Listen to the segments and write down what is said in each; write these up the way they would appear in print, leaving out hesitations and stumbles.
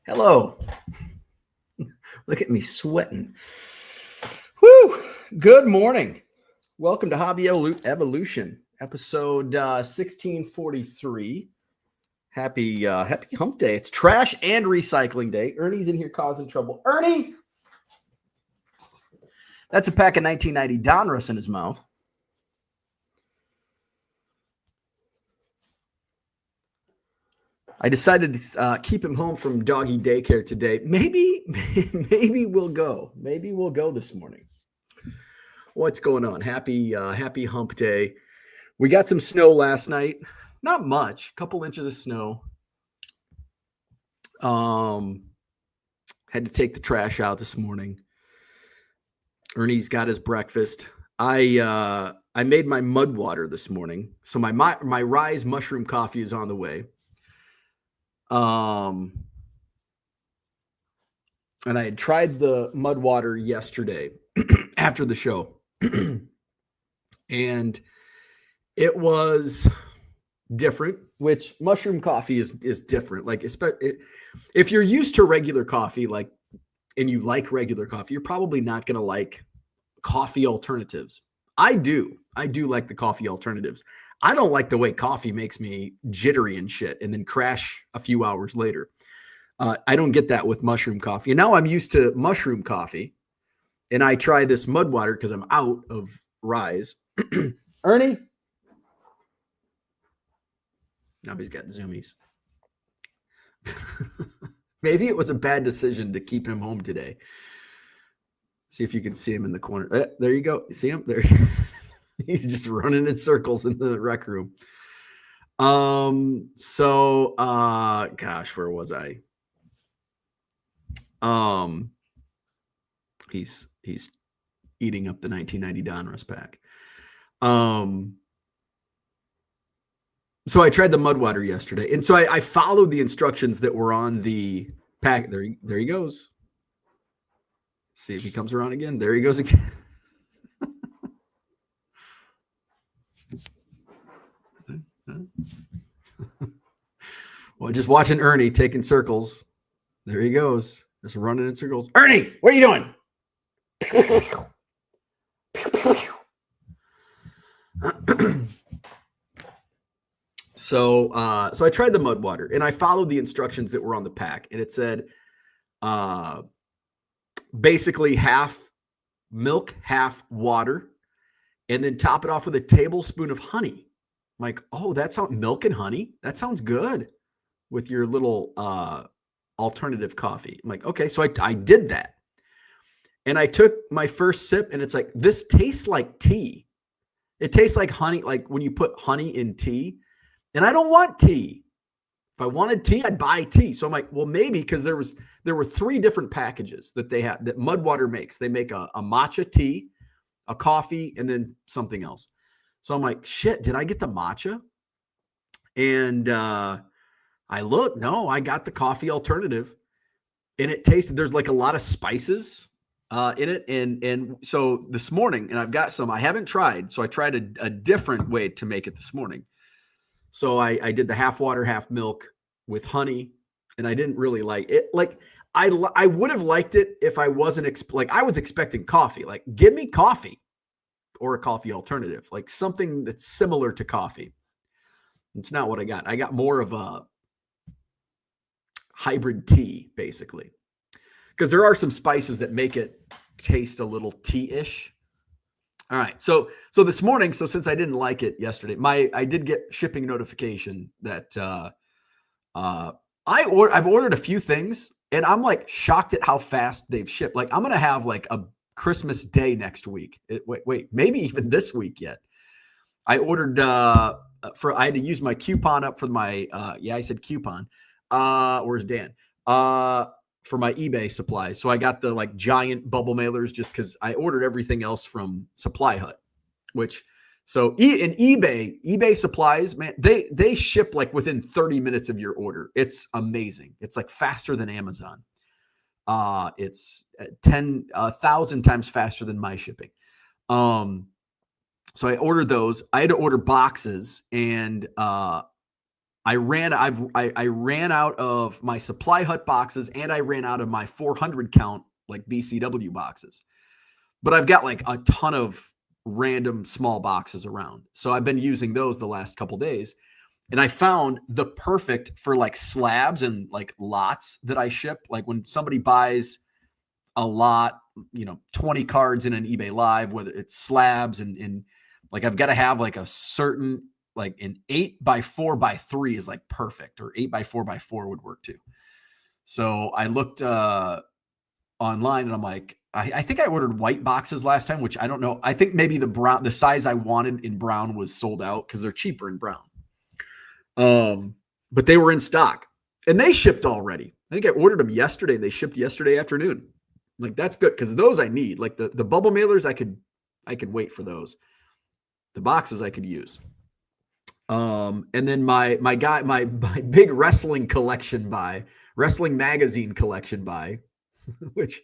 Hello. Look at me sweating. Woo! Good morning. Welcome to Hobby Evolution, episode 1643. Happy hump day. It's trash and recycling day. Ernie's in here causing trouble. Ernie! That's a pack of 1990 Donruss in his mouth. I decided to keep him home from doggy daycare today. Maybe we'll go. Maybe we'll go this morning. What's going on? Happy hump day. We got some snow last night. Not much. A couple inches of snow. Had to take the trash out this morning. Ernie's got his breakfast. I made my mud water this morning. So my Rise mushroom coffee is on the way. And I had tried the mud water yesterday after the show. And it was different, which mushroom coffee is different. Like, if you're used to regular coffee, and you like regular coffee, you're probably not going to like coffee alternatives. I do like the coffee alternatives. I don't like the way coffee makes me jittery and shit and then crash a few hours later. I don't get that with mushroom coffee. And now I'm used to mushroom coffee. And I try this mud water because I'm out of Rise. Ernie? Now he's got zoomies. Maybe it was a bad decision to keep him home today. See if you can see him in the corner. There you go. You see him? There. He's just running in circles in the rec room. Gosh, where was I? He's eating up the 1990 Donruss pack. So I tried the mud water yesterday. And so I followed the instructions that were on the pack. There he goes. See if he comes around again. There he goes again. Well, just watching Ernie taking circles. There he goes. Just running in circles. Ernie, what are you doing? So I tried the mud water and I followed the instructions that were on the pack, and it said basically half milk, half water, and then top it off with a tablespoon of honey. I'm like, oh, that sounds milk and honey. That sounds good with your little alternative coffee. I'm like, okay, so I did that. And I took my first sip and it's like, this tastes like tea. It tastes like honey, like when you put honey in tea. And I don't want tea. If I wanted tea, I'd buy tea. So I'm like, well, maybe, because there were 3 different packages that they had that Mudwater makes. They make a matcha tea, a coffee, and then something else. So I'm like, shit, did I get the matcha? And I looked, no, I got the coffee alternative. And it tasted, there's like a lot of spices in it. And so this morning, and I've got some I haven't tried. So I tried a different way to make it this morning. So I did the half water, half milk with honey, and I didn't really like it. Like I would have liked it if I wasn't I was expecting coffee. Like, give me coffee or a coffee alternative, like something that's similar to coffee. It's not what I got. I got more of a hybrid tea, basically, because there are some spices that make it taste a little tea-ish. All right. So this morning, since I didn't like it yesterday, I did get shipping notification that I've ordered a few things, and I'm like shocked at how fast they've shipped. Like, I'm going to have like a Christmas Day next week. Wait, maybe even this week yet. I ordered I had to use my coupon up for my I said coupon. Where's Dan? For my eBay supplies. So I got the like giant bubble mailers just because I ordered everything else from Supply Hut, so in eBay supplies, man, they ship like within 30 minutes of your order. It's amazing. It's like faster than Amazon. It's 10,000 times faster than my shipping. So I ordered those. I had to order boxes, and I ran out of my Supply Hut boxes, and I ran out of my 400 count like BCW boxes. But I've got like a ton of random small boxes around. So I've been using those the last couple days. And I found the perfect for like slabs and like lots that I ship. Like when somebody buys a lot, 20 cards in an eBay Live, whether it's slabs and like I've got to have like a certain, like an 8x4x3 is like perfect, or 8x4x4 would work too. So I looked online and I'm like, I think I ordered white boxes last time, which I don't know. I think maybe the size I wanted in brown was sold out because they're cheaper in brown. But they were in stock and they shipped already. I think I ordered them yesterday. They shipped yesterday afternoon. Like that's good because those I need. Like the bubble mailers, I could wait for those. The boxes I could use. And then my big wrestling magazine collection buy, which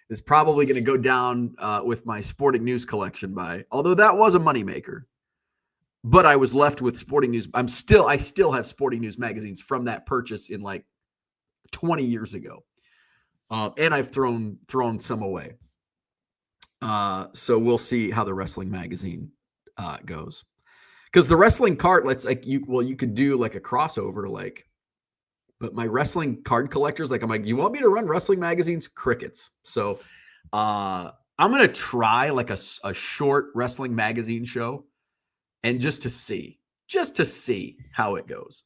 is probably going to go down with my sporting news collection buy. Although that was a moneymaker. But I was left with sporting news. I still have sporting news magazines from that purchase in like 20 years ago. And I've thrown some away. So we'll see how the wrestling magazine goes. Because the wrestling card, you could do like a crossover, but my wrestling card collectors, I'm like, you want me to run wrestling magazines? Crickets. So I'm going to try like a short wrestling magazine show. And just to see how it goes.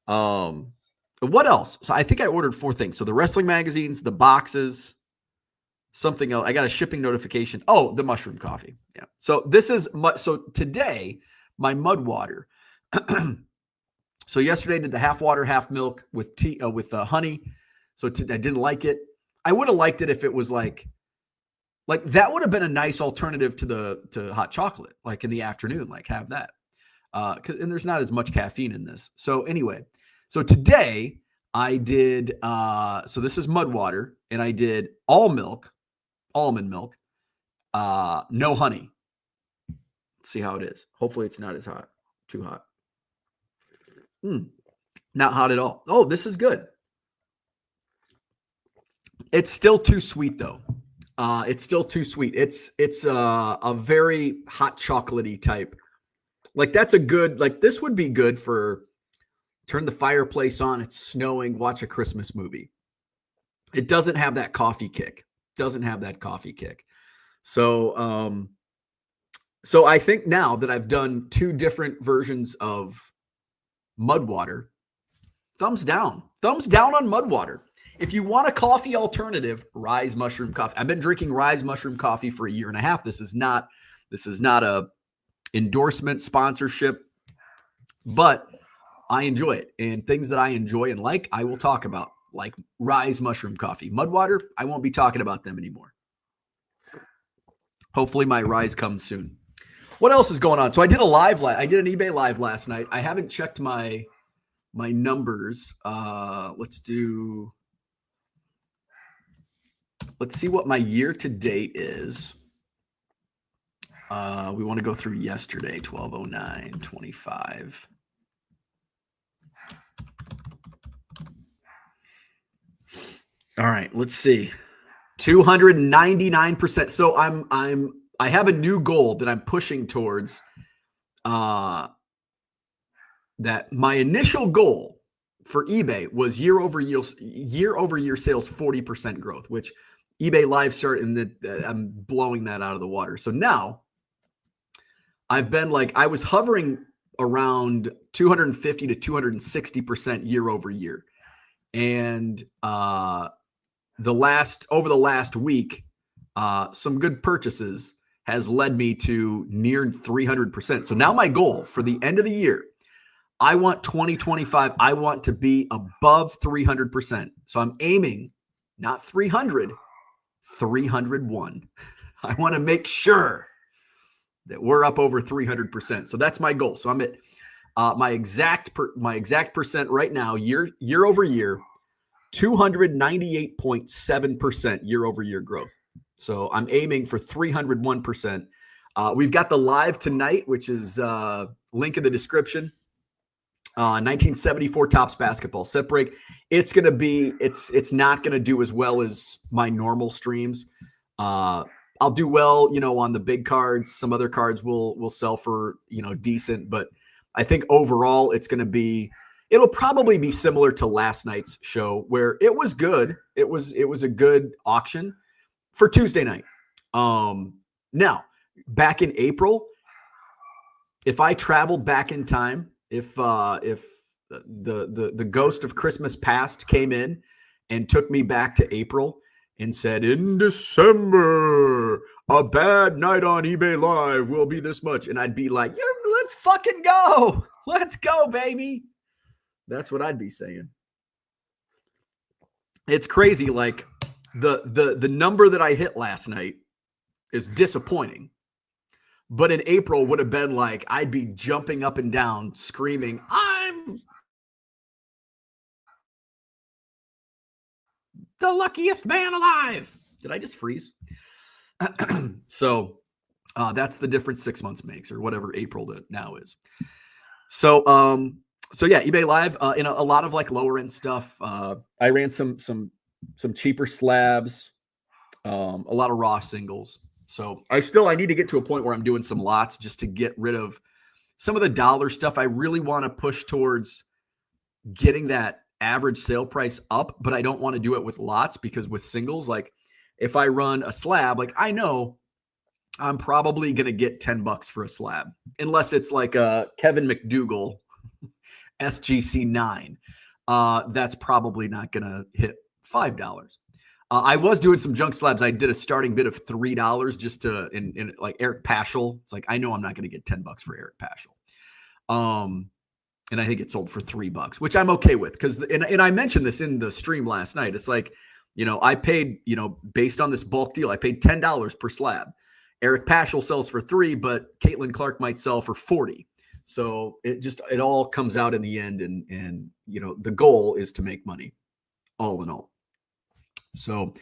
What else? So I think I ordered 4 things. So the wrestling magazines, the boxes, something else. I got a shipping notification. Oh, the mushroom coffee. Yeah. So today, my mud water. So yesterday I did the half water, half milk with tea, with honey. So I didn't like it. I would have liked it if it was like that would have been a nice alternative to hot chocolate, like in the afternoon, like have that. And there's not as much caffeine in this. So anyway, so today I did, so this is mud water, and I did all milk, almond milk, no honey. Let's see how it is. Hopefully it's not as hot, too hot. Not hot at all. Oh, this is good. It's still too sweet though. It's still too sweet. It's a very hot chocolatey type. Like that's a good, like this would be good for turn the fireplace on. It's snowing. Watch a Christmas movie. It doesn't have that coffee kick. So, so I think now that I've done 2 different versions of mud water, thumbs down on mud water. If you want a coffee alternative, Rise Mushroom Coffee. I've been drinking Rise Mushroom Coffee for 1.5 years. This is not a endorsement, sponsorship, but I enjoy it. And things that I enjoy and like, I will talk about, like Rise Mushroom Coffee. Mud water, I won't be talking about them anymore. Hopefully my Rise comes soon. What else is going on? So I did I did an eBay Live last night. I haven't checked my numbers. Let's see what my year to date is. We want to go through yesterday, 12/09/25. All right, let's see. 299%. So I have a new goal that I'm pushing towards. That my initial goal for eBay was year over year sales 40% growth, which eBay Live started, and I'm blowing that out of the water. So now I've been I was hovering around 250 to 260% year over year. And over the last week, some good purchases has led me to near 300%. So now my goal for the end of the year, I want 2025, I want to be above 300%. So I'm aiming not 300, 301. I want to make sure that we're up over 300%. So that's my goal. So I'm at my exact percent right now, year over year, 298.7% year over year growth. So I'm aiming for 301%. We've got the live tonight, which is link in the description. 1974 Topps basketball set break. It's going to be, it's not going to do as well as my normal streams. I'll do well, on the big cards. Some other cards will sell for, decent, but I think overall it'll probably be similar to last night's show where it was good. It was a good auction for Tuesday night. Now back in April, if I traveled back in time, if the ghost of Christmas past came in and took me back to April and said, in December, a bad night on eBay Live will be this much. And I'd be like, let's fucking go. Let's go, baby. That's what I'd be saying. It's crazy. Like the number that I hit last night is disappointing. But in April would have been like, I'd be jumping up and down, screaming, I'm the luckiest man alive. Did I just freeze? So that's the difference 6 months makes, or whatever April to now is. So yeah, eBay Live, in a lot of like lower end stuff. I ran some cheaper slabs, a lot of raw singles. So I need to get to a point where I'm doing some lots just to get rid of some of the dollar stuff. I really want to push towards getting that average sale price up, but I don't want to do it with lots, because with singles, like if I run a slab, like I know I'm probably going to get $10 for a slab, unless it's like a Kevin McDougal SGC 9. That's probably not going to hit $5. I was doing some junk slabs. I did a starting bid of $3 just to, in like Eric Paschal. It's like, I know I'm not going to get $10 for Eric Paschal. And I think it sold for $3, which I'm okay with. And I mentioned this in the stream last night. It's like, I paid, based on this bulk deal, I paid $10 per slab. Eric Paschal sells for $3, but Caitlin Clark might sell for $40. So it all comes out in the end. And the goal is to make money all in all. So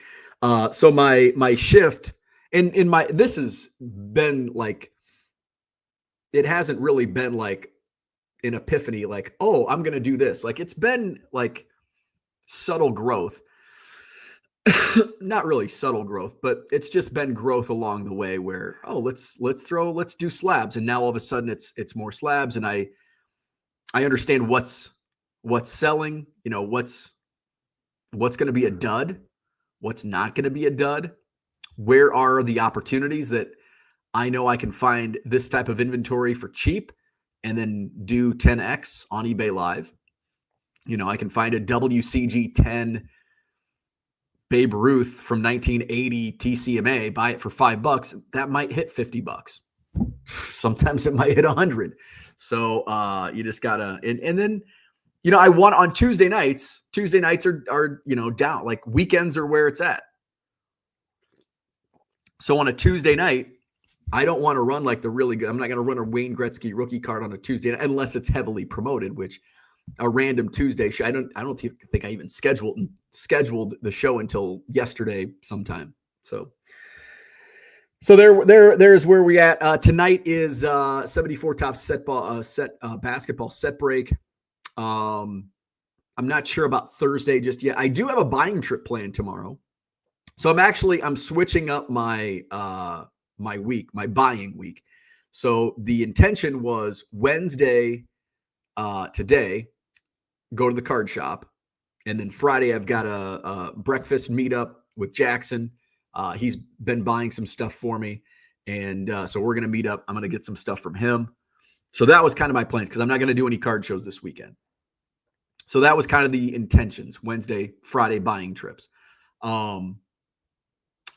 my shift this has been like, it hasn't really been like an epiphany, like, oh, I'm going to do this. Like, it's been like subtle growth, not really subtle growth, but it's just been growth along the way where, oh, let's do slabs. And now all of a sudden it's more slabs. And I understand what's selling, what's going to be a dud, what's not going to be a dud. Where are the opportunities that I know I can find this type of inventory for cheap and then do 10X on eBay Live? I can find a WCG 10 Babe Ruth from 1980 TCMA, buy it for $5. That might hit $50. Sometimes it might hit 100. So you just gotta, and then, I want on Tuesday nights are, down, like weekends are where it's at. So on a Tuesday night, I don't want to run like the really good. I'm not going to run a Wayne Gretzky rookie card on a Tuesday night unless it's heavily promoted, which a random Tuesday show. I don't think I even scheduled the show until yesterday sometime. So there's where we at. Tonight is 74 Topps basketball set break. I'm not sure about Thursday just yet. I do have a buying trip planned tomorrow. So I'm switching up my buying week. So the intention was Wednesday, today, go to the card shop. And then Friday, I've got a breakfast meetup with Jackson. He's been buying some stuff for me. And so we're going to meet up. I'm going to get some stuff from him. So that was kind of my plan, because I'm not going to do any card shows this weekend. So that was kind of the intentions, Wednesday, Friday buying trips.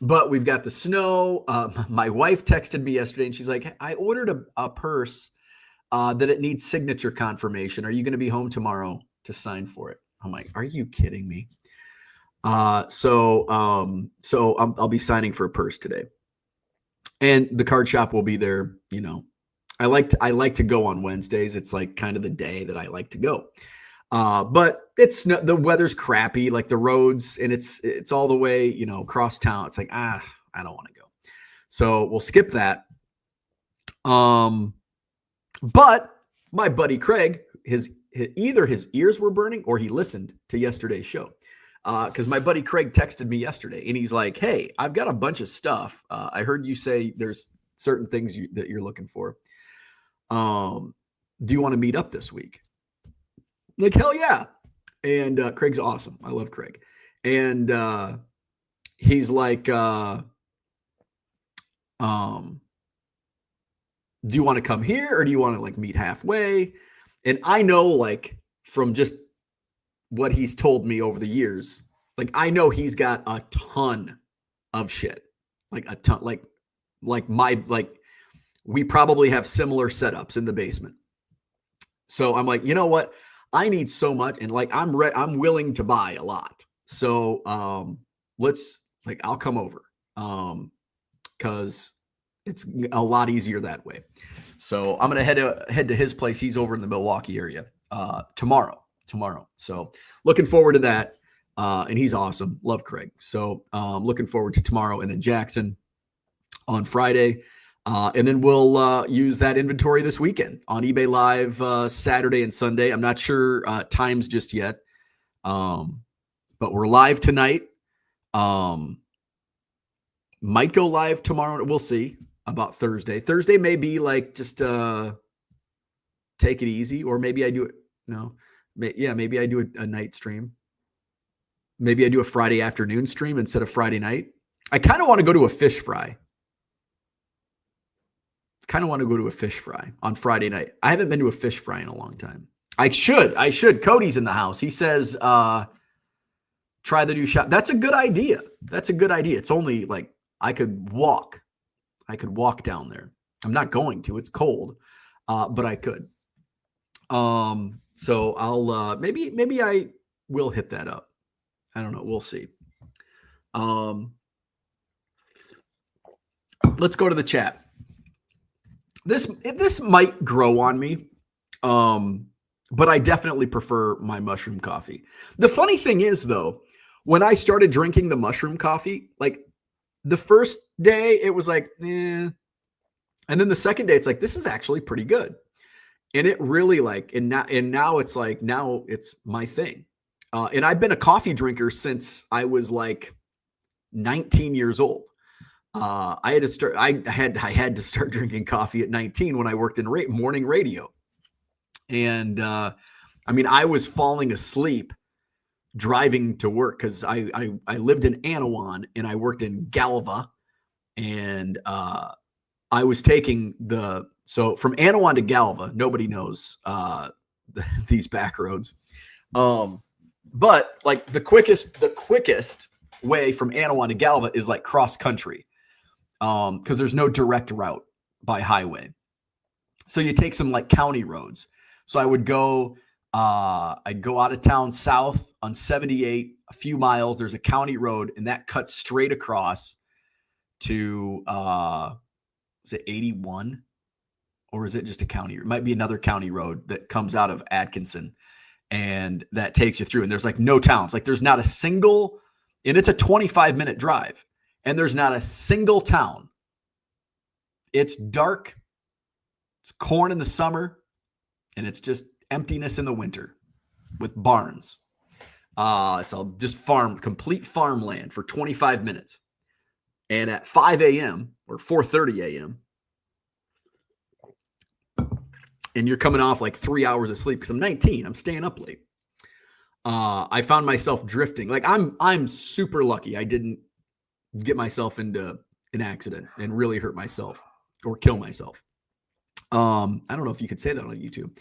But we've got the snow. My wife texted me yesterday and she's like, I ordered a purse that it needs signature confirmation. Are you going to be home tomorrow to sign for it? I'm like, are you kidding me? So I'll be signing for a purse today. And the card shop will be there. I like to go on Wednesdays. It's like kind of the day that I like to go. But the weather's crappy, like the roads, and it's all the way, across town. It's like, I don't want to go. So we'll skip that. But my buddy Craig, either his ears were burning or he listened to yesterday's show. Because my buddy Craig texted me yesterday and he's like, hey, I've got a bunch of stuff. I heard you say there's certain things that you're looking for. Do you want to meet up this week? Like, hell yeah. And Craig's awesome. I love Craig. And he's like, do you want to come here or do you want to like meet halfway? And I know like from just what he's told me over the years, like I know he's got a ton of shit, like a ton, like we probably have similar setups in the basement. So I'm like, you know what? I need so much. And like, I'm willing to buy a lot. So I'll come over. Cause it's a lot easier that way. So I'm going to head to his place. He's over in the Milwaukee area, tomorrow. So looking forward to that. And he's awesome. Love Craig. So looking forward to tomorrow and then Jackson on Friday. And then we'll use that inventory this weekend on eBay Live Saturday and Sunday. I'm not sure times just yet, but we're live tonight. Might go live tomorrow. We'll see about Thursday. Thursday may be like just take it easy, or maybe I do it. No, maybe I do a night stream. Maybe I do a Friday afternoon stream instead of Friday night. I kind of want to go to a fish fry. On Friday night. I haven't been to a fish fry in a long time. I should. Cody's in the house. He says, try the new shop. That's a good idea. It's only like I could walk down there. I'm not going to, it's cold. But I could. So I'll, maybe I will hit that up. I don't know. We'll see. Let's go to the chat. This might grow on me, but I definitely prefer my mushroom coffee. The funny thing is, though, when I started drinking the mushroom coffee, like the first day it was like, and then the second day it's like, this is actually pretty good, and it really like, and now it's like, now it's my thing, and I've been a coffee drinker since I was like 19 years old. I had to start drinking coffee at 19 when I worked in morning radio. And, I mean, I was falling asleep driving to work cause I lived in Anawan and I worked in Galva, and, I was taking so from Anawan to Galva, nobody knows, these back roads. But like the quickest way from Anawan to Galva is like cross country. Because there's no direct route by highway. So you take some like county roads. So I would go, I'd go out of town south on 78, a few miles. There's a county road, and that cuts straight across to, is it 81? Or is it just a county? It might be another county road that comes out of Atkinson, and that takes you through. And there's like no towns. Like there's not a single, and it's a 25-minute drive. And there's not a single town. It's dark. It's corn in the summer. And it's just emptiness in the winter with barns. It's all just complete farmland for 25 minutes. And at 5 a.m. or 4:30 a.m., and you're coming off like 3 hours of sleep because I'm 19. I'm staying up late. I found myself drifting. Like I'm super lucky I didn't get myself into an accident and really hurt myself or kill myself. I don't know if you could say that on YouTube.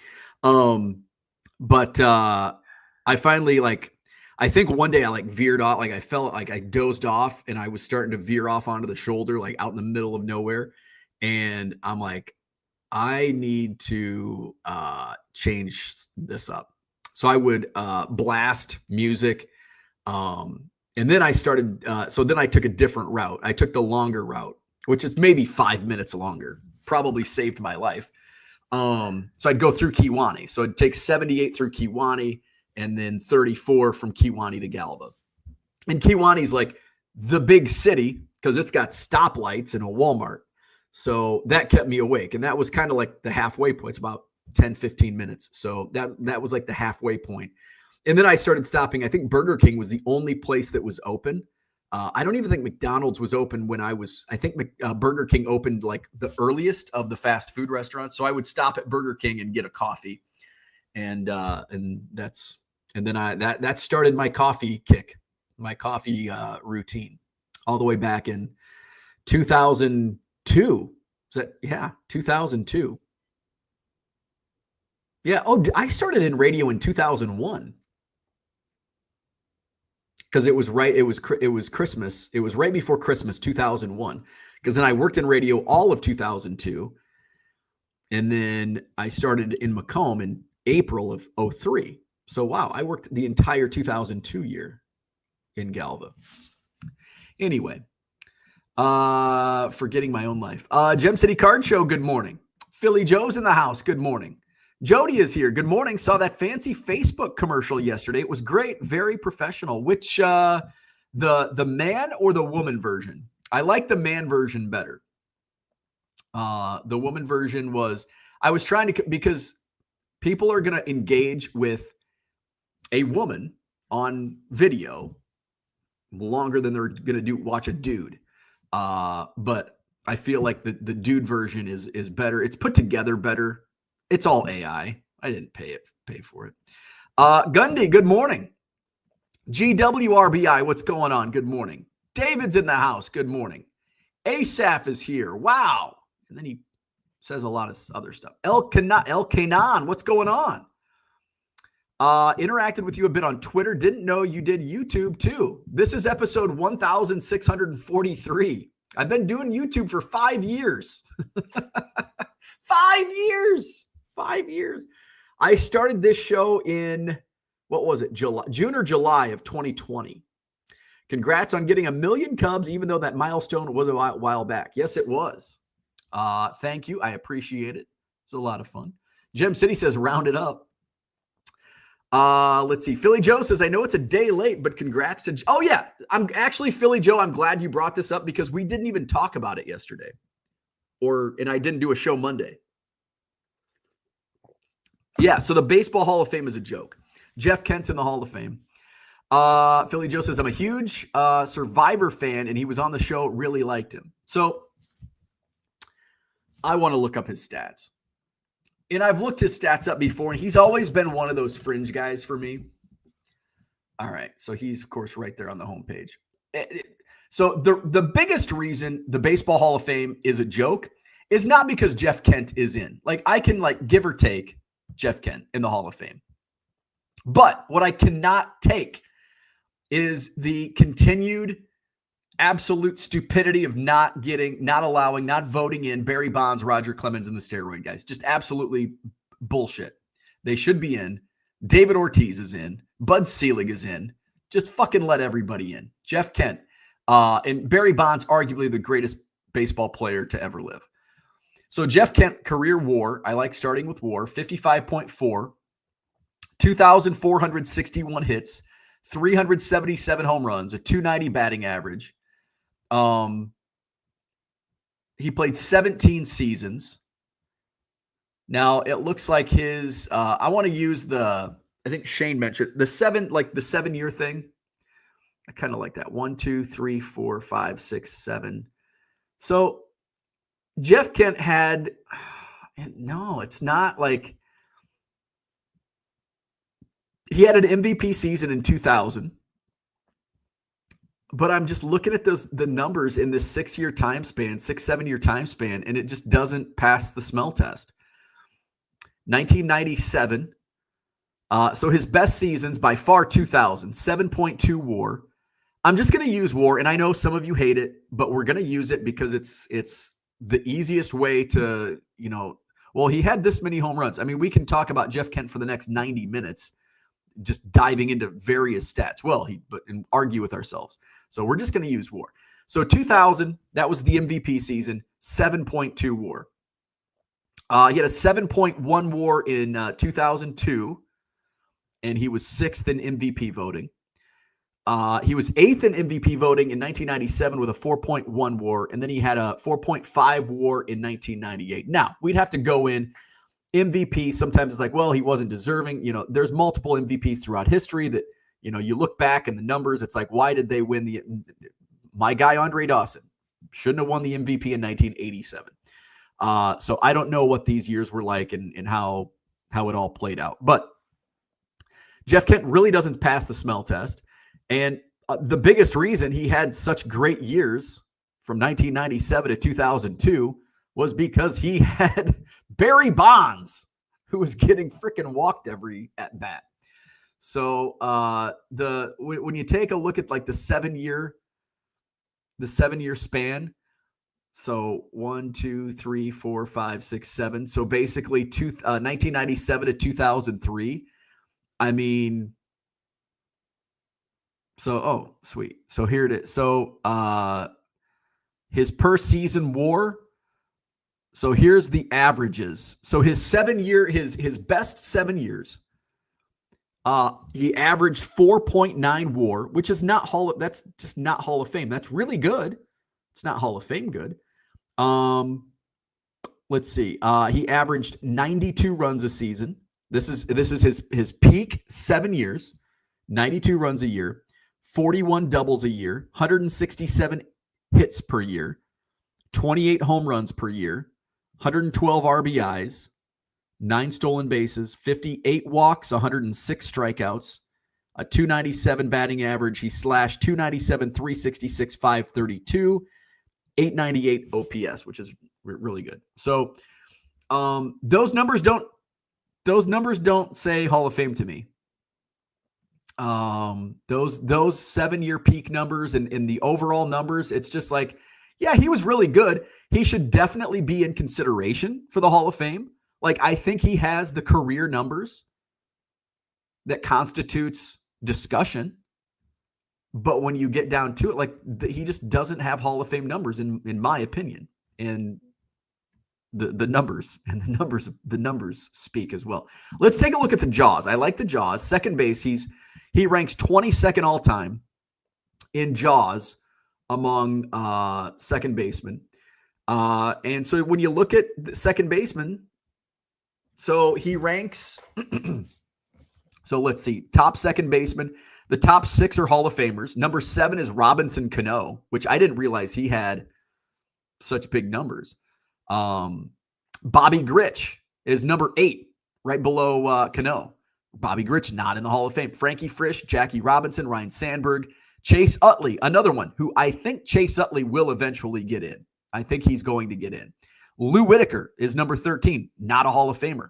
But I finally I think one day I like veered off. Like I felt like I dozed off and I was starting to veer off onto the shoulder, like out in the middle of nowhere. And I'm like, I need to change this up. So I would blast music. And then I started, so then I took a different route. I took the longer route, which is maybe 5 minutes longer, probably saved my life. So I'd go through Kewaunee. So it'd take 78 through Kewaunee and then 34 from Kewaunee to Galva. And Kewaunee's like the big city because it's got stoplights and a Walmart. So that kept me awake. And that was kind of like the halfway point. It's about 10, 15 minutes. So that was like the halfway point. And then I started stopping. I think Burger King was the only place that was open. I don't even think McDonald's was open when I think Burger King opened like the earliest of the fast food restaurants. So I would stop at Burger King and get a coffee. And that started my coffee kick, my coffee routine all the way back in 2002. 2002. Yeah. Oh, I started in radio in 2001 because it was Christmas. It was right before Christmas, 2001. Because then I worked in radio all of 2002, and then I started in Macomb in April of 03. So wow, I worked the entire 2002 year in Galva. Anyway, forgetting my own life. Gem City Card Show, good morning. Philly Joe's in the house, good morning. Jody is here, good morning. Saw that fancy Facebook commercial yesterday. It was great, very professional. Which, the man or the woman version? I like the man version better. The woman version I was trying to, because people are going to engage with a woman on video longer than they're going to watch a dude. But I feel like the dude version is better. It's put together better. It's all AI. I didn't pay for it. Gundy, good morning. GWRBI, what's going on? Good morning. David's in the house. Good morning. Asaph is here. Wow. And then he says a lot of other stuff. El Kanan, what's going on? Interacted with you a bit on Twitter. Didn't know you did YouTube too. This is episode 1643. I've been doing YouTube for 5 years. 5 years. 5 years. I started this show in, what was it? June or July of 2020. Congrats on getting 1 million Cubs, even though that milestone was a while back. Yes, it was. Thank you. I appreciate it. It was a lot of fun. Gem City says, round it up. Let's see. Philly Joe says, I know it's a day late, but congrats to... Oh, yeah. I'm actually, Philly Joe, I'm glad you brought this up because we didn't even talk about it yesterday. And I didn't do a show Monday. Yeah, so the Baseball Hall of Fame is a joke. Jeff Kent's in the Hall of Fame. Philly Joe says, I'm a huge Survivor fan, and he was on the show, really liked him. So I want to look up his stats. And I've looked his stats up before, and he's always been one of those fringe guys for me. All right, so he's, of course, right there on the homepage. So the biggest reason the Baseball Hall of Fame is a joke is not because Jeff Kent is in. Like, I can, give or take Jeff Kent in the Hall of Fame. But what I cannot take is the continued absolute stupidity of not voting in Barry Bonds, Roger Clemens, and the steroid guys. Just absolutely bullshit. They should be in. David Ortiz is in. Bud Selig is in. Just fucking let everybody in. Jeff Kent. And Barry Bonds, arguably the greatest baseball player to ever live. So Jeff Kent, career WAR. I like starting with WAR. 55.4. 2,461 hits. 377 home runs. A 290 batting average. He played 17 seasons. Now it looks like his, I want to use I think Shane mentioned the 7-year thing. I kind of like that. 1, 2, 3, 4, 5, 6, 7. So Jeff Kent had, no, it's not like he had an MVP season in 2000. But I'm just looking at the numbers in this 6-year time span, 7-year time span, and it just doesn't pass the smell test. 1997. So his best seasons by far 2000, 7.2 WAR. I'm just going to use WAR, and I know some of you hate it, but we're going to use it because it's the easiest way to, well, he had this many home runs. I mean, we can talk about Jeff Kent for the next 90 minutes, just diving into various stats. And argue with ourselves. So we're just going to use WAR. So 2000, that was the MVP season, 7.2 WAR. He had a 7.1 WAR in 2002, and he was 6th in MVP voting. He was 8th in MVP voting in 1997 with a 4.1 WAR, and then he had a 4.5 WAR in 1998. Now, we'd have to go in MVP, sometimes it's like, well, he wasn't deserving. You know, there's multiple MVPs throughout history that, you know, you look back and the numbers, it's like, why did they win my guy, Andre Dawson, shouldn't have won the MVP in 1987. So I don't know what these years were like and how it all played out. But Jeff Kent really doesn't pass the smell test. And the biggest reason he had such great years from 1997 to 2002 was because he had Barry Bonds, who was getting freaking walked every at bat. So when you take a look at like the 7 year span, so 1, 2, 3, 4, 5, 6, 7. So basically 1997 to 2003. I mean, so, sweet. So here it is. So his per season WAR. So here's the averages. So his 7 year, his best 7 years, he averaged 4.9 WAR, which is that's just not Hall of Fame. That's really good. It's not Hall of Fame good. Let's see. He averaged 92 runs a season. This is his peak 7 years, 92 runs a year, 41 doubles a year, 167 hits per year, 28 home runs per year, 112 RBIs, 9 stolen bases, 58 walks, 106 strikeouts, a 297 batting average. He slashed 297, 366, 532, 898 OPS, which is really good. So those numbers don't say Hall of Fame to me. Those 7 year peak numbers and the overall numbers, it's just like, yeah, he was really good. He should definitely be in consideration for the Hall of Fame. Like, I think he has the career numbers that constitutes discussion. But when you get down to it, like he just doesn't have Hall of Fame numbers in my opinion. And the numbers speak as well. Let's take a look at the Jaws. I like the Jaws. Second base, he ranks 22nd all time in Jaws among second basemen. And so when you look at the second baseman, so he ranks. So let's see, top second baseman. The top 6 are Hall of Famers. Number 7 is Robinson Cano, which I didn't realize he had such big numbers. Bobby Grich is number 8, right below Cano. Bobby Grich not in the Hall of Fame. Frankie Frisch, Jackie Robinson, Ryan Sandberg, Chase Utley, another one who I think Chase Utley will eventually get in. I think he's going to get in. Lou Whitaker is number 13, not a Hall of Famer.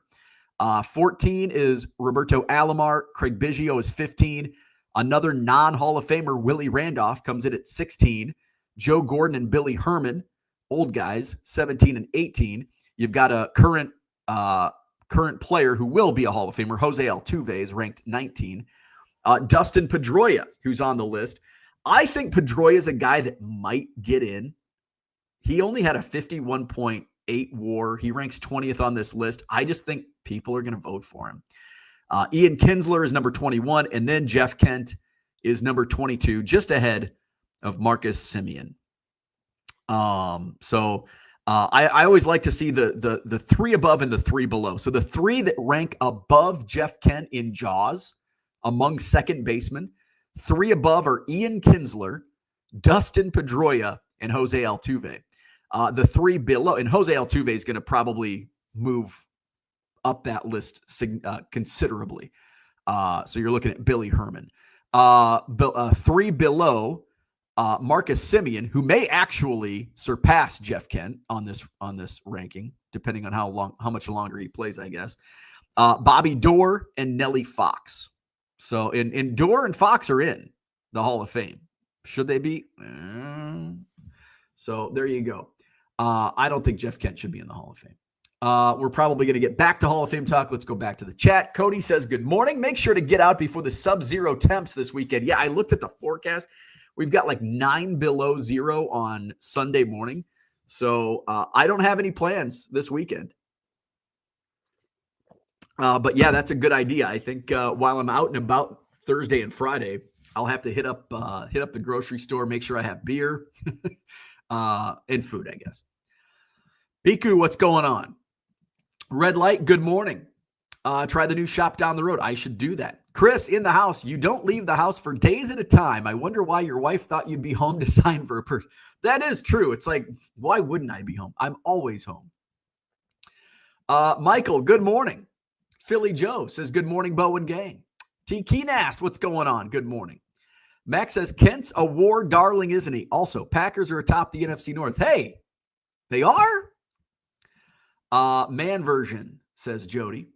14 is Roberto Alomar. Craig Biggio is 15. Another non-Hall of Famer, Willie Randolph, comes in at 16. Joe Gordon and Billy Herman, old guys, 17 and 18. You've got a current player who will be a Hall of Famer, Jose Altuve, is ranked 19. Dustin Pedroia, who's on the list. I think Pedroia is a guy that might get in. He only had a 51.8 WAR. He ranks 20th on this list. I just think people are going to vote for him. Ian Kinsler is number 21, and then Jeff Kent is number 22, just ahead of Marcus Semien. So I always like to see the 3 above and the 3 below. So the 3 that rank above Jeff Kent in Jaws among second basemen, 3 above are Ian Kinsler, Dustin Pedroia, and Jose Altuve. The 3 below, and Jose Altuve is going to probably move up that list considerably. So you're looking at Billy Herman. 3 below, Marcus Semien, who may actually surpass Jeff Kent on this ranking, depending on how much longer he plays, I guess. Bobby Doerr and Nellie Fox. So in Doerr and Fox are in the Hall of Fame. Should they be? So there you go. I don't think Jeff Kent should be in the Hall of Fame. We're probably going to get back to Hall of Fame talk. Let's go back to the chat. Cody says, good morning. Make sure to get out before the sub-zero temps this weekend. Yeah, I looked at the forecast. We've got like 9 below zero on Sunday morning. So I don't have any plans this weekend. But yeah, that's a good idea. I think while I'm out and about Thursday and Friday, I'll have to hit up the grocery store, make sure I have beer and food, I guess. Biku, what's going on? Red Light, good morning. Try the new shop down the road. I should do that. Chris, in the house, you don't leave the house for days at a time. I wonder why your wife thought you'd be home to sign for a person. That is true. It's like, why wouldn't I be home? I'm always home. Michael, good morning. Philly Joe says, good morning, Bowen gang. T. Keenast, what's going on? Good morning. Max says, Kent's a war darling, isn't he? Also, Packers are atop the NFC North. Hey, they are? Man version, says Jody.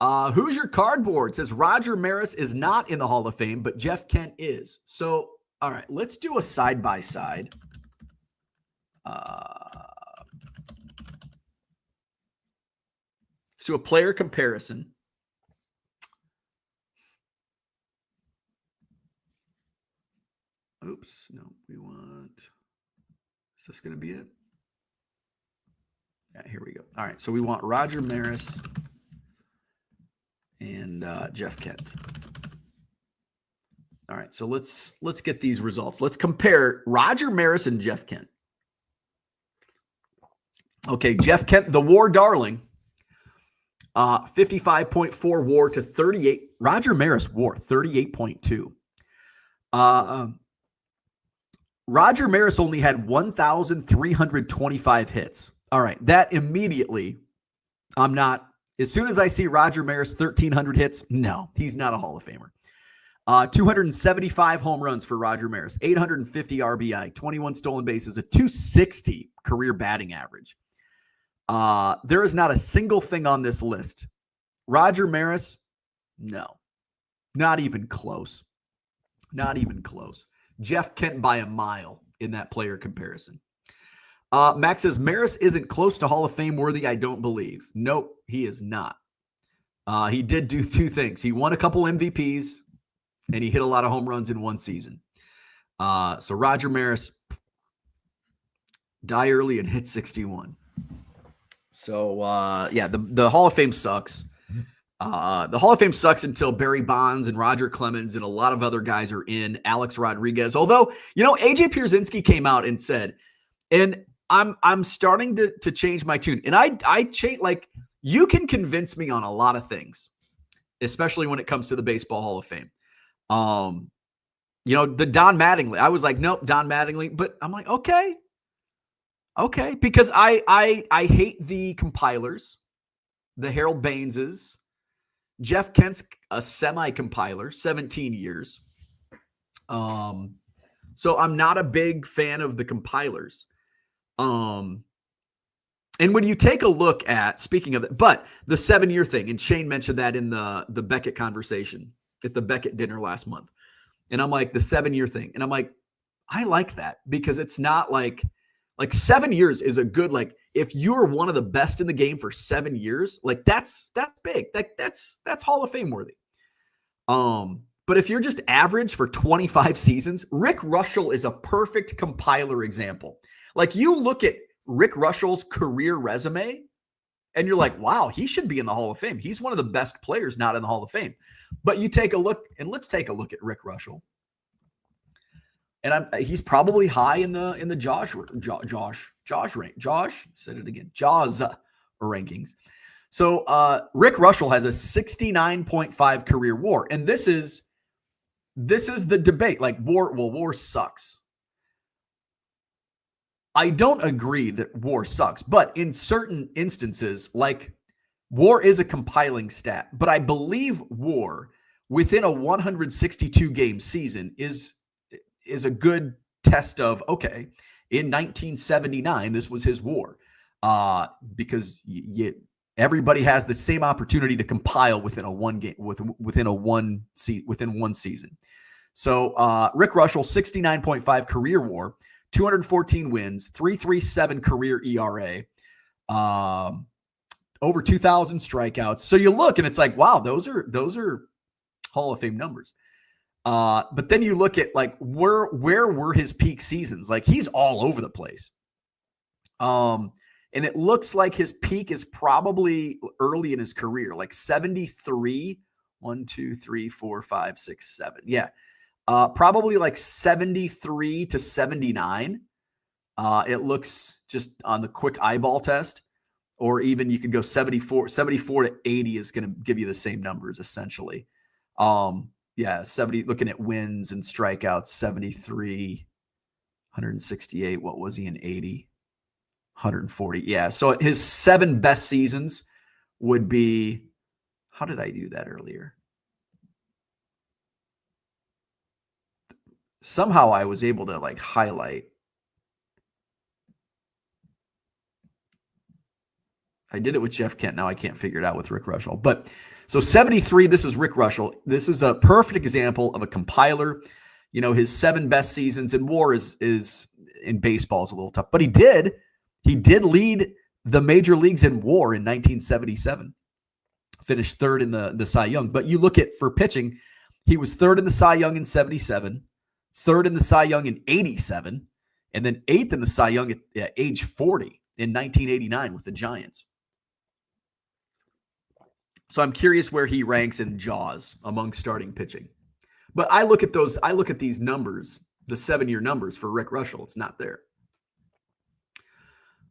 Who's your cardboard? Says Roger Maris is not in the Hall of Fame, but Jeff Kent is. So, all right, let's do a side-by-side. So a player comparison. Oops, no, we want, is this going to be it? Yeah, here we go. All right, so we want Roger Maris and Jeff Kent. All right, so let's get these results. Let's compare Roger Maris and Jeff Kent. Okay, Jeff Kent, the war darling, 55.4 war to 38. Roger Maris war, 38.2. Roger Maris only had 1,325 hits. All right, that immediately, as soon as I see Roger Maris 1,300 hits, no, he's not a Hall of Famer. 275 home runs for Roger Maris, 850 RBI, 21 stolen bases, a 260 career batting average. There is not a single thing on this list. Roger Maris, no, not even close. Not even close. Jeff Kent by a mile in that player comparison. Max says, Maris isn't close to Hall of Fame worthy, I don't believe. Nope, he is not. He did do two things. He won a couple MVPs, and he hit a lot of home runs in one season. So Roger Maris, die early and hit 61. So, yeah, the Hall of Fame sucks. The Hall of Fame sucks until Barry Bonds and Roger Clemens and a lot of other guys are in. Alex Rodriguez. Although, AJ Pierzynski came out and said, and I'm starting to change my tune. And I change, like, you can convince me on a lot of things, especially when it comes to the Baseball Hall of Fame. The Don Mattingly. I was like, nope, Don Mattingly. But I'm like, okay, because I hate the compilers, the Harold Baineses. Jeff Kent's a semi-compiler, 17 years. So I'm not a big fan of the compilers. And when you take a look at, speaking of it, but the 7-year thing, and Shane mentioned that in the Beckett conversation at the Beckett dinner last month. And I'm like, the 7-year thing. And I'm like, I like that because it's not like 7 years is a good, like, if you're one of the best in the game for 7 years, like that's big. That's Hall of Fame worthy. But if you're just average for 25 seasons, Rick Russell is a perfect compiler example. Like, you look at Rick Russell's career resume and you're like, wow, he should be in the Hall of Fame. He's one of the best players not in the Hall of Fame. But you take a look, and let's take a look at Rick Russell. And he's probably high in the Jaws rankings. So Rick Russell has a 69.5 career WAR, and this is the debate. Like, WAR sucks. I don't agree that WAR sucks, but in certain instances, like, WAR is a compiling stat. But I believe WAR within a 162 game season is a good test of, okay, in 1979, this was his WAR, because everybody has the same opportunity to compile within one season. So Rick Russell, 69.5 career WAR, 214 wins, 3.37 career ERA, over 2,000 strikeouts. So you look and it's like, wow, those are Hall of Fame numbers. But then you look at, like, where were his peak seasons? Like, he's all over the place. And it looks like his peak is probably early in his career, like 73, 1, 2, 3, 4, 5, 6, 7. Yeah. Probably like 73 to 79. It looks just on the quick eyeball test. or even you could go 74 to 80 is going to give you the same numbers essentially. Yeah, 70, looking at wins and strikeouts, 73, 168. What was he in 80? 140. Yeah. So his 7 best seasons would be, how did I do that earlier? Somehow I was able to like highlight. I did it with Jeff Kent. Now I can't figure it out with Rick Reuschel. But so 73, this is Rick Reuschel. This is a perfect example of a compiler. You know, his 7 best seasons in WAR is in baseball is a little tough, but he did lead the major leagues in WAR in 1977. Finished 3rd in the Cy Young. But you look at for pitching, he was 3rd in the Cy Young in 77, 3rd in the Cy Young in 87, and then 8th in the Cy Young at age 40 in 1989 with the Giants. So I'm curious where he ranks in JAWS among starting pitching. But I look at these numbers, the 7-year numbers for Rick Reuschel. It's not there.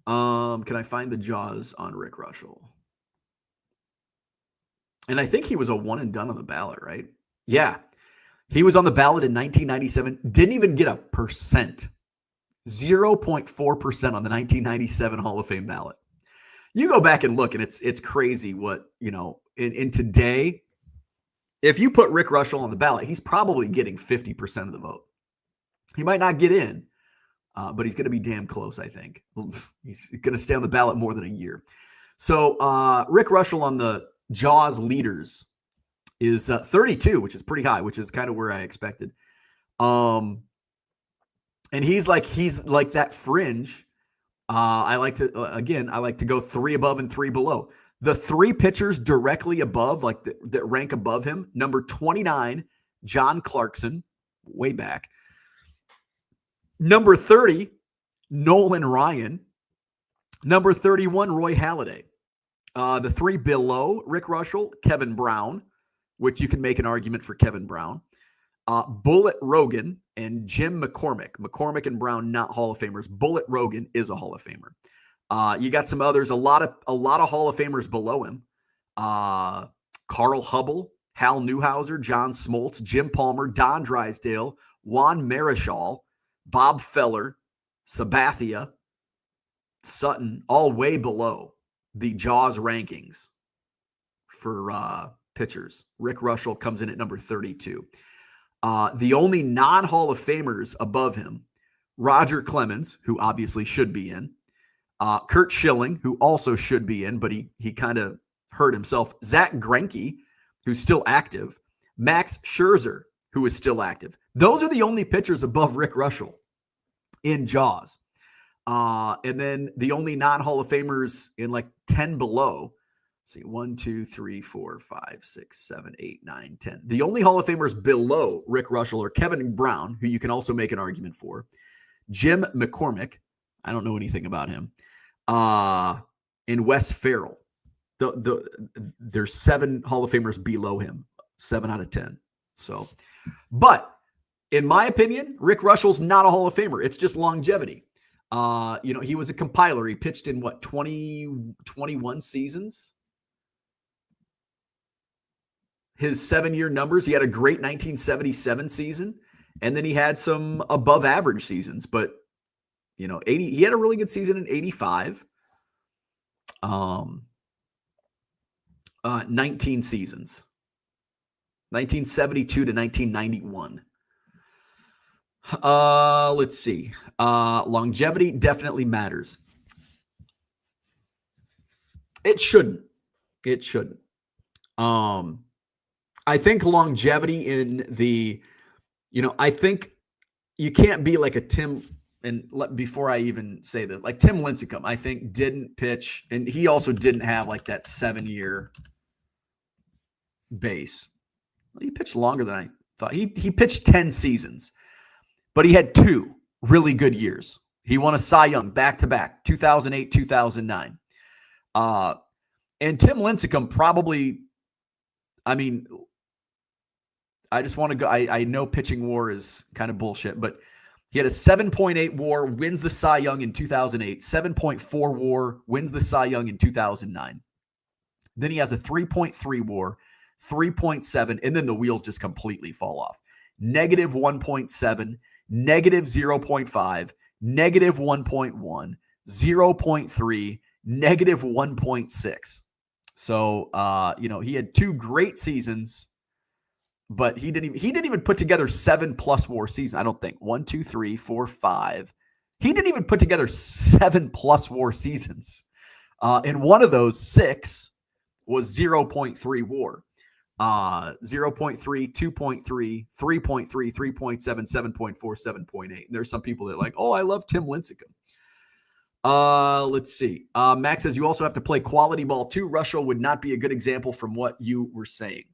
Can I find the JAWS on Rick Reuschel? And I think he was a one and done on the ballot, right? Yeah. He was on the ballot in 1997. Didn't even get a percent. 0.4% on the 1997 Hall of Fame ballot. You go back and look, and it's crazy what, you know, in today, if you put Rick Reuschel on the ballot, he's probably getting 50% of the vote. He might not get in, but he's going to be damn close, I think. He's going to stay on the ballot more than a year. So Rick Reuschel on the JAWS leaders is 32, which is pretty high, which is kind of where I expected. And he's like that fringe. I like to go 3 above and 3 below. The 3 pitchers directly above, that rank above him, number 29, John Clarkson, way back. Number 30, Nolan Ryan. Number 31, Roy Halladay. The 3 below Rick Reuschel, Kevin Brown, which you can make an argument for Kevin Brown. Bullet Rogan and Jim McCormick. McCormick and Brown, not Hall of Famers. Bullet Rogan is a Hall of Famer. You got some others, a lot of Hall of Famers below him. Carl Hubble, Hal Newhouser, John Smoltz, Jim Palmer, Don Drysdale, Juan Marichal, Bob Feller, Sabathia, Sutton, all way below the JAWS rankings for pitchers. Rick Reuschel comes in at number 32. The only non-Hall of Famers above him, Roger Clemens, who obviously should be in, Curt Schilling, who also should be in, but he kind of hurt himself, Zach Greinke, who's still active, Max Scherzer, who is still active. Those are the only pitchers above Rick Reuschel in JAWS. And then the only non-Hall of Famers in like 10 below. Let's see, 1, 2, 3, 4, 5, 6, 7, 8, 9, 10. The only Hall of Famers below Rick Reuschel are Kevin Brown, who you can also make an argument for, Jim McCormick. I don't know anything about him. And Wes Farrell. There's 7 Hall of Famers below him, 7 out of 10. So, but in my opinion, Rick Reuschel's not a Hall of Famer. It's just longevity. He was a compiler. He pitched in 21 seasons. His 7-year numbers, he had a great 1977 season, and then he had some above average seasons, but 80, he had a really good season in 85. 19 seasons. 1972 to 1991. Let's see. Longevity definitely matters. It shouldn't. I think longevity in the, I think you can't be like a Tim, and before I even say that, like Tim Lincecum, I think didn't pitch, and he also didn't have like that 7-year base. He pitched longer than I thought. He pitched 10 seasons, but he had 2 really good years. He won a Cy Young back-to-back, 2008, 2009. And Tim Lincecum probably, I just want to go. I know pitching WAR is kind of bullshit, but He had a 7.8 WAR, wins the Cy Young in 2008. 7.4 WAR, wins the Cy Young in 2009. Then he has a 3.3 WAR, 3.7, and then the wheels just completely fall off. Negative 1.7, negative 0.5, negative 1.1, 0.3, negative 1.6. So, he had 2 great seasons, but he didn't even put together 7+ WAR seasons. I don't think 1, 2, 3, 4, 5. He didn't even put together 7+ WAR seasons. And one of those 6 was 0.3 WAR. 0.3, 2.3, 3.3, 3.7, 7.4, 7.8. And there's some people that are like, oh, I love Tim Lincecum. Let's see. Max says you also have to play quality ball too. Russell would not be a good example from what you were saying.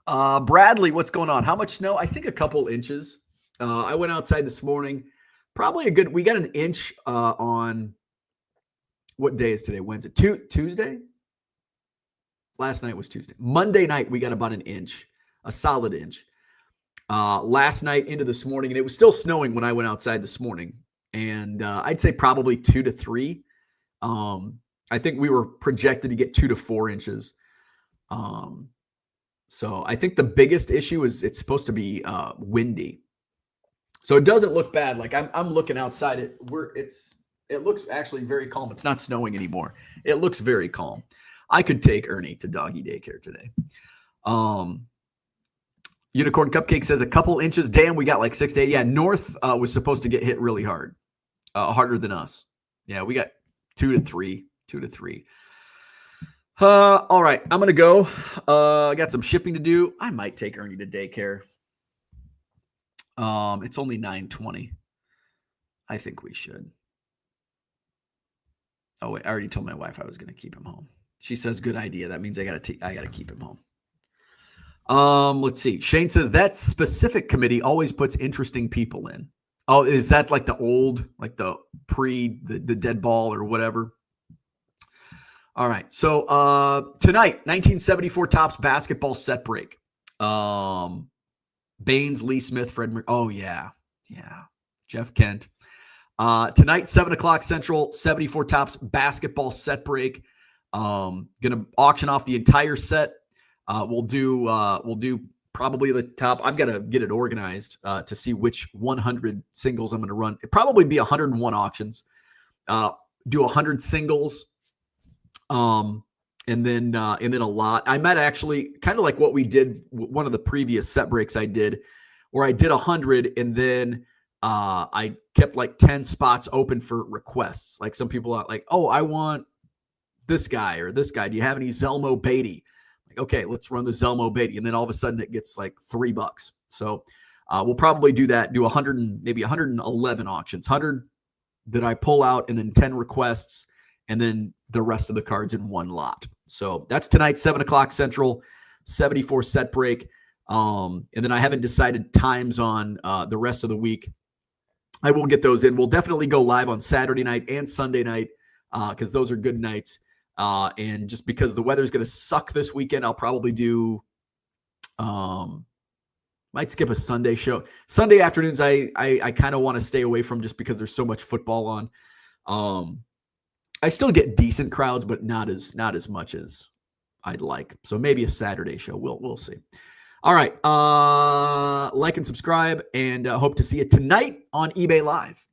Bradley, what's going on? How much snow? I think a couple inches. I went outside this morning. We got an inch on, what day is today? Wednesday? Tuesday? Last night was Tuesday. Monday night, we got about an inch, a solid inch. Last night into this morning, and it was still snowing when I went outside this morning. And I'd say probably 2 to 3. I think we were projected to get 2 to 4 inches. So I think the biggest issue is it's supposed to be windy. So it doesn't look bad. Like I'm looking outside. It looks actually very calm. It's not snowing anymore. It looks very calm. I could take Ernie to doggy daycare today. Unicorn Cupcake says a couple inches. Damn, we got like 6 to 8. Yeah, North was supposed to get hit really hard, harder than us. Yeah, we got 2 to 3. All right, I'm going to go. I got some shipping to do. I might take Ernie to daycare. It's only 9:20. I think we should. Oh, wait, I already told my wife I was going to keep him home. She says, good idea. That means I got to keep him home. Let's see. Shane says that specific committee always puts interesting people in. Oh, is that like the old, like the dead ball or whatever? All right. So tonight, 1974 Topps basketball set break. Baines, Lee Smith, Fred. Oh yeah. Jeff Kent. Tonight, 7 o'clock Central, 74 Topps basketball set break. Gonna auction off the entire set. We'll do probably the top. I've got to get it organized to see which 100 singles I'm going to run. It'd probably be 101 auctions. Do 100 singles, and then a lot. I might actually kind of like what we did. One of the previous set breaks I did, where I did 100, and then I kept like 10 spots open for requests. Like some people are like, oh, I want this guy or this guy. Do you have any Zelmo Beatty? Like, okay, let's run the Zelmo Beatty. And then all of a sudden it gets like $3. So we'll probably do that, do 111 auctions, 100 that I pull out, and then 10 requests, and then the rest of the cards in one lot. So that's tonight, 7 o'clock Central, 74 set break. And then I haven't decided times on the rest of the week. I will get those in. We'll definitely go live on Saturday night and Sunday night because those are good nights. And just because the weather is going to suck this weekend, I'll probably do, might skip a Sunday show. Sunday afternoons, I kind of want to stay away from just because there's so much football on. I still get decent crowds, but not as much as I'd like. So maybe a Saturday show. We'll see. All right. Like and subscribe, and hope to see you tonight on eBay Live.